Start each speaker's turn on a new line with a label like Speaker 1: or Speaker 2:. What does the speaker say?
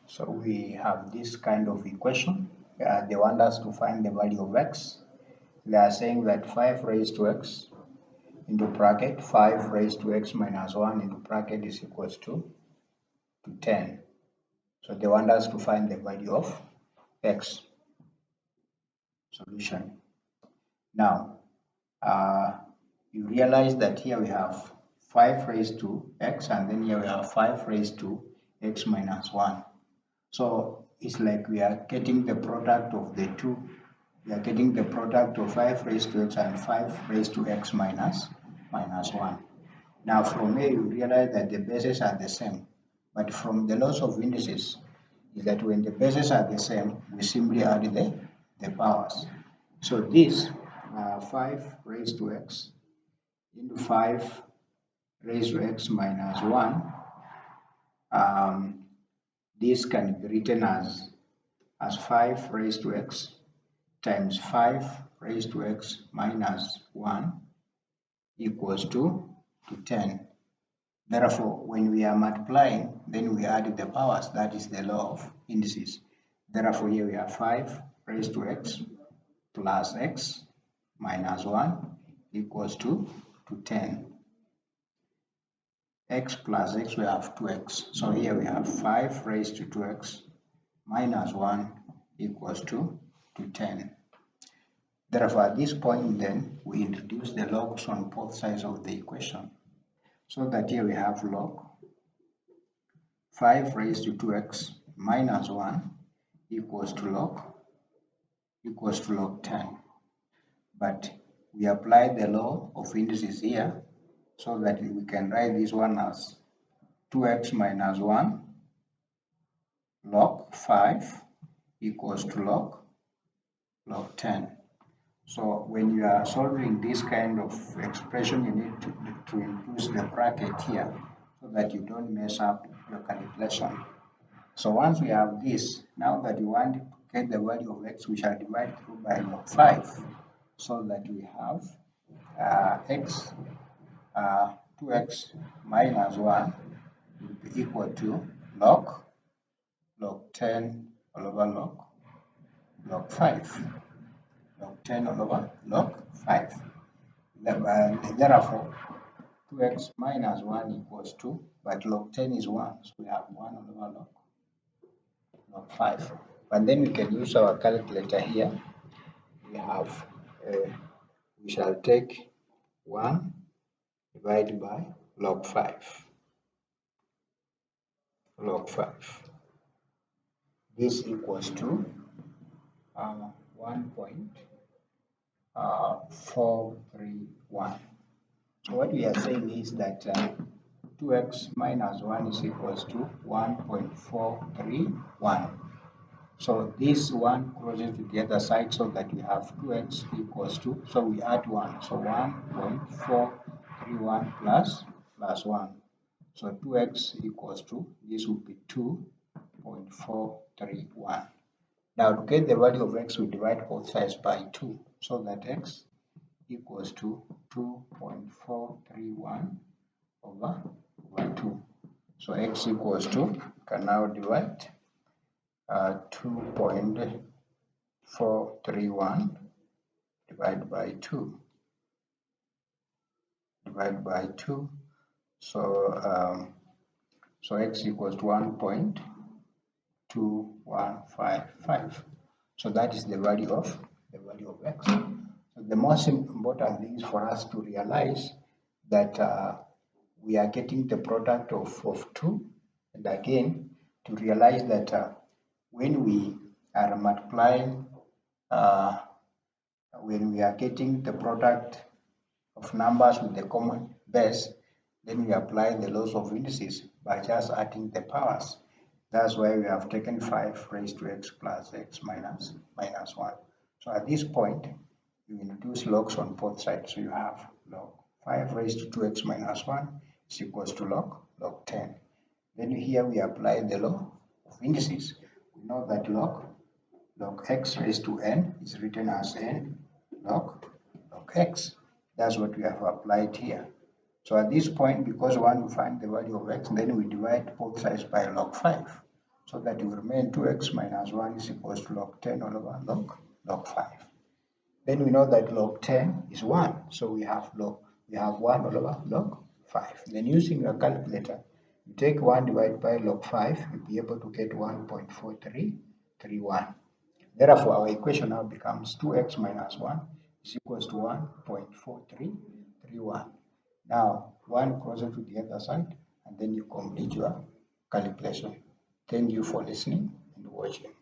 Speaker 1: So we have this kind of equation. They want us to find the value of x. They are saying that 5 raised to x into bracket 5 raised to x minus 1 into bracket is equals to 10. So they want us to find the value of x. Solution. Now, you realize that here we have 5 raised to x and then here we have 5 raised to x minus 1. So it's like we are getting the product of the two. We are getting the product of 5 raised to x and 5 raised to x minus 1. Now from here you realize that the bases are the same. But from the laws of indices is that when the bases are the same, we simply add the powers. So this 5 raised to x into 5 raised to x minus 1, this can be written as 5 raised to x times 5 raised to x minus 1 equals to 10. Therefore, when we are multiplying, then we add the powers. That is the law of indices. Therefore, here we have 5 raised to x plus x minus 1 equals to 10. X plus x, we have 2x. So here we have 5 raised to 2x minus 1 equals to 10. Therefore, at this point, then, we introduce the logs on both sides of the equation. So that here we have log 5 raised to 2x minus 1 equals to log 10. But we apply the law of indices here so that we can write this one as 2x minus 1 log 5 equals to log 10. So when you are solving this kind of expression, you need to include the bracket here so that you don't mess up your calculation. So once we have this, now that you want to get the value of x, we shall divide through by log 5 so that we have x 2x minus 1 will be equal to log 10 all over log 5. Log 10 all over log 5. Therefore, 2x minus 1 equals 2, but log 10 is 1, so we have 1 all over log 5. But then we can use our calculator here. We shall take 1 divided by log 5. Log 5. This equals to 1.431. So what we are saying is that 2x minus 1 is equals to 1.431. So this one crosses to the other side so that we have 2x equals to, so we add 1. So 1.431 plus 1. So 2x equals to, this would be 2.431. Now to get the value of x, we divide both sides by 2 so that x equals to 2.431 over 2. So x equals to, can now divide 2.431 divided by 2. Divided by 2. So x equals to 1.2155. So that is the value of x. So the most important thing is for us to realize that we are getting the product of 2, and again to realize that when we are multiplying, when we are getting the product of numbers with the common base, then we apply the laws of indices by just adding the powers. That's why we have taken 5 raised to x plus x minus 1. So at this point, you introduce logs on both sides. So you have log 5 raised to 2x minus 1 is equals to log 10. Then here we apply the law of indices. We know that log x raised to n is written as n log x. That's what we have applied here. So at this point, because we want to find the value of x, then we divide both sides by log 5 so that will remain 2x minus 1 is equals to log 10 all over log 5. Then we know that log 10 is 1, so we have 1 all over log 5. Then using your calculator, you take 1 divided by log 5, you'll be able to get 1.4331. Therefore, our equation now becomes 2x minus 1 is equals to 1.4331. Now, 1 closer to the other side, and then you complete your calculation. Thank you for listening and watching.